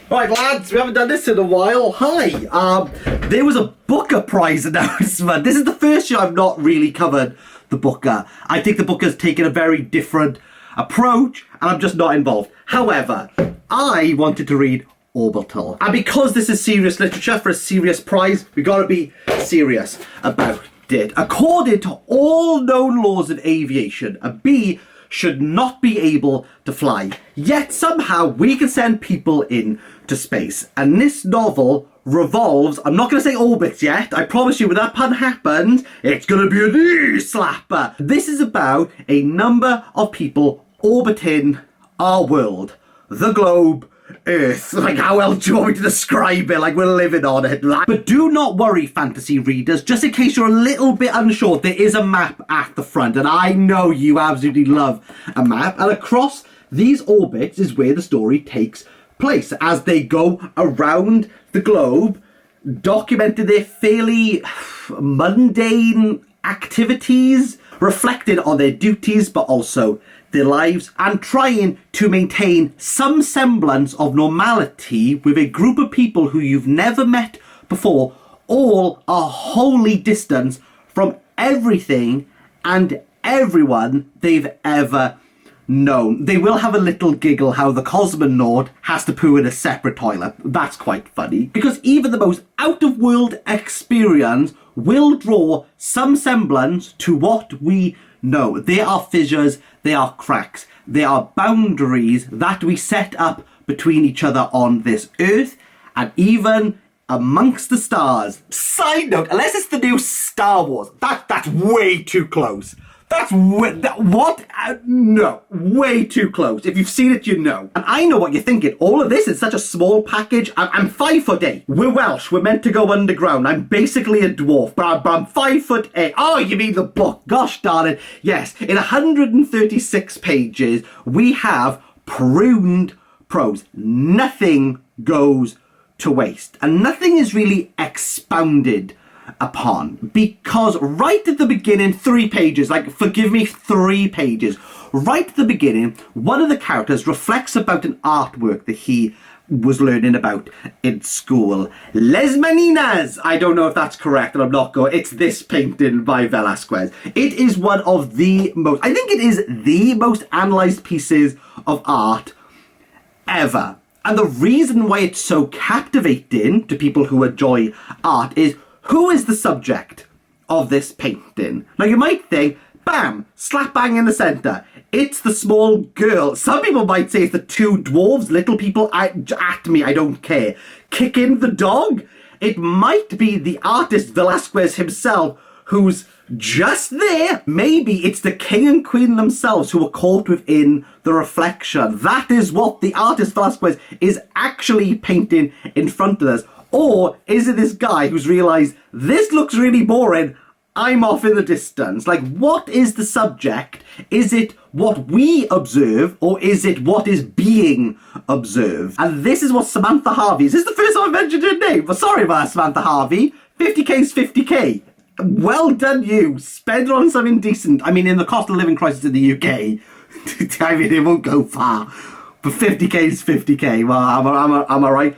Right, lads, we haven't done this in a while. Hi. There was a Booker Prize announcement. This is the first year I've not really covered the Booker. I think the Booker's taken a very different approach, and I'm just not involved. However, I wanted to read Orbital. And because this is serious literature for a serious prize, we got to be serious about it. According to all known laws of aviation, a bee should not be able to fly. Yet somehow we can send people into space. And this novel revolves, I'm not going to say orbits yet, I promise you when that pun happens, it's going to be a knee slapper. This is about a number of people orbiting our world, the globe, Earth. Like, how else do you want me to describe it? Like, we're living on it. But do not worry, fantasy readers. Just in case you're a little bit unsure, there is a map at the front. And I know you absolutely love a map. And across these orbits is where the story takes place. As they go around the globe, documenting their fairly mundane activities, reflecting on their duties, but also their lives, and trying to maintain some semblance of normality with a group of people who you've never met before, all are wholly distant from everything and everyone they've ever known. They will have a little giggle how the cosmonaut has to poo in a separate toilet. That's quite funny, because even the most out-of-world experience will draw some semblance to what we know. There are fissures, there are cracks, there are boundaries that we set up between each other on this earth, and even amongst the stars. Side note, unless it's the new Star Wars, that's way too close. That's what? No, way too close. If you've seen it, you know. And I know what you're thinking. All of this is such a small package. I'm 5'8". We're Welsh. We're meant to go underground. I'm basically a dwarf, but I'm 5'8". Oh, you mean the book? Gosh darn it. Yes, in 136 pages, we have pruned prose. Nothing goes to waste, and nothing is really expounded upon, because right at the beginning, 3 pages, like, forgive me, 3 pages, right at the beginning, one of the characters reflects about an artwork that he was learning about in school. Les Maninas! I don't know if that's correct, and I'm not going. It's this painting by Velázquez. It is one of the most, I think it is the most analysed pieces of art ever. And the reason why it's so captivating to people who enjoy art is, who is the subject of this painting? Now you might think, bam, slap bang in the centre. It's the small girl. Some people might say it's the 2 dwarves, little people at me, I don't care. Kicking the dog? It might be the artist Velázquez himself who's just there. Maybe it's the king and queen themselves who are caught within the reflection. That is what the artist Velázquez is actually painting in front of us. Or is it this guy who's realised, this looks really boring, I'm off in the distance? Like, what is the subject? Is it what we observe, or is it what is being observed? And this is what Samantha Harvey, is this the first time I've mentioned her name? But sorry about that, Samantha Harvey. 50k is 50k. Well done you. Spend it on something decent. I mean, in the cost of living crisis in the UK, I mean, it won't go far. But 50k is 50k. Well, am I right?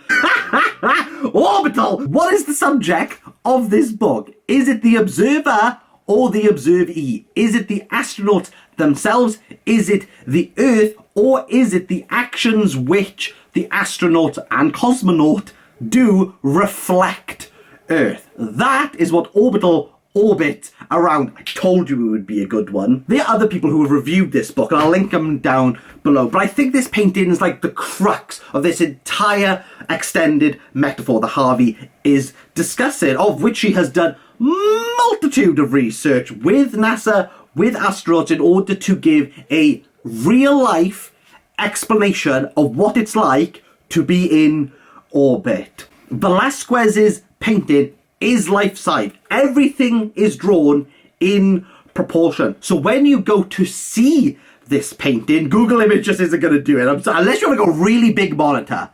Orbital! What is the subject of this book? Is it the observer or the observee? Is it the astronauts themselves? Is it the Earth? Or is it the actions which the astronaut and cosmonaut do reflect Earth? That is what Orbital orbit around. I told you it would be a good one. There are other people who have reviewed this book, and I'll link them down below, but I think this painting is like the crux of this entire extended metaphor that Harvey is discussing, of which she has done multitude of research with NASA, with astronauts, in order to give a real life explanation of what it's like to be in orbit. Velázquez's painting is life-size. Everything is drawn in proportion. So when you go to see this painting, Google Images isn't going to do it. Unless you want to go really big monitor.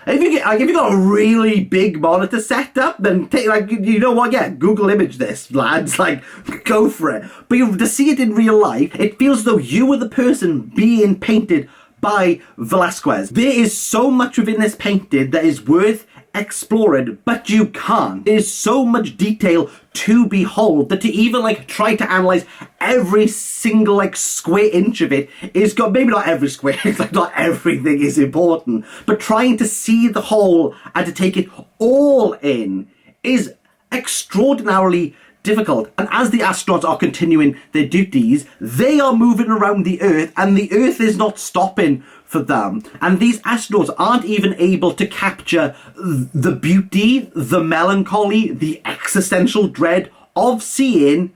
If you got a really big monitor set up, then take, like, you know what? Yeah, Google Image this, lads. Like, go for it. But to see it in real life, it feels as though you are the person being painted by Velasquez. There is so much within this painting that is worth exploring, but you can't. There's so much detail to behold that to even like try to analyze every single like square inch of it is got, maybe not every square, like not everything is important, but trying to see the whole and to take it all in is extraordinarily difficult. And as the astronauts are continuing their duties, they are moving around the Earth, and the Earth is not stopping for them. And these astronauts aren't even able to capture the beauty, the melancholy, the existential dread of seeing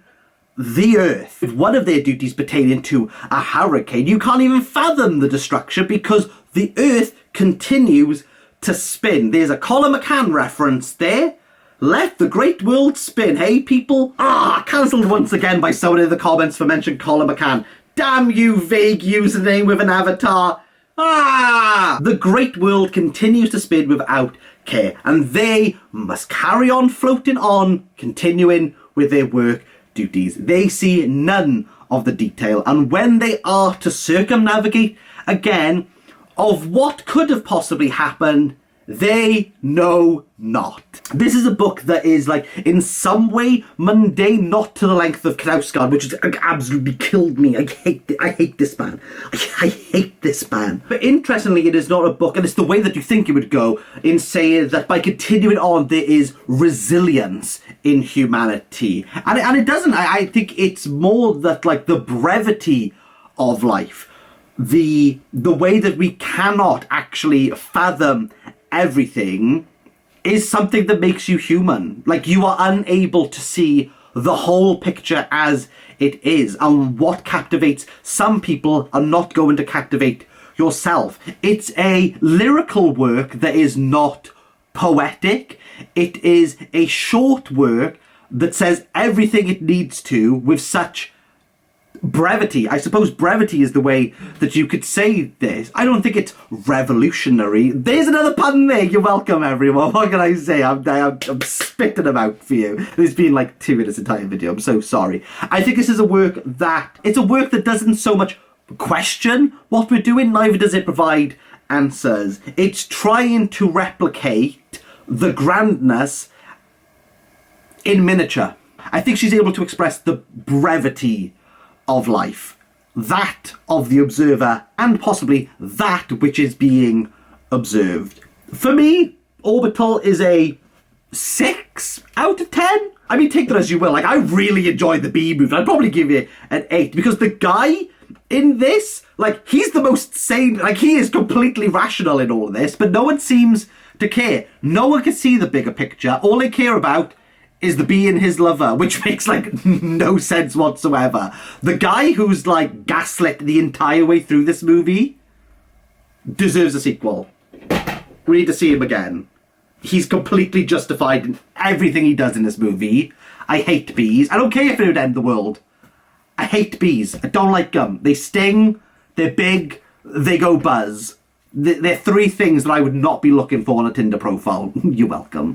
the Earth. If one of their duties pertaining to a hurricane, you can't even fathom the destruction because the Earth continues to spin. There's a Colin McCann reference there. Let the great world spin. Hey, people. Cancelled once again by someone in the comments for mentioning Colin McCann. Damn you, vague username with an avatar. The great world continues to spin without care, and they must carry on floating on, continuing with their work duties. They see none of the detail, and when they are to circumnavigate again of what could have possibly happened, they know not. This is a book that is like in some way mundane, not to the length of Knausgard, which has absolutely killed me. I hate this man. I hate this man. But interestingly, it is not a book, and it's the way that you think it would go in saying that by continuing on there is resilience in humanity. And it doesn't. I think it's more that like the brevity of life, the way that we cannot actually fathom everything is something that makes you human. Like, you are unable to see the whole picture as it is, and what captivates some people are not going to captivate yourself. It's a lyrical work that is not poetic. It is a short work that says everything it needs to with such brevity. I suppose brevity is the way that you could say this. I don't think it's revolutionary. There's another pun there. You're welcome, everyone. What can I say? I'm spitting them out for you. It's been like 2 minutes entire video. I'm so sorry. I think this is a work that doesn't so much question what we're doing, neither does it provide answers. It's trying to replicate the grandness in miniature. I think she's able to express the brevity of life, that of the observer, and possibly that which is being observed. For me, Orbital is a 6 out of 10. I mean, take that as you will. Like, I really enjoyed the B movie. I'd probably give it an 8 because the guy in this, like, he's the most sane. Like, he is completely rational in all of this, but no one seems to care. No one can see the bigger picture. All they care about is the bee and his lover, which makes like no sense whatsoever. The guy who's like gaslit the entire way through this movie deserves a sequel. We need to see him again. He's completely justified in everything he does in this movie. I hate bees. I don't care if it would end the world. I hate bees. I don't like them. They sting, they're big, they go buzz. They're 3 things that I would not be looking for on a Tinder profile. You're welcome.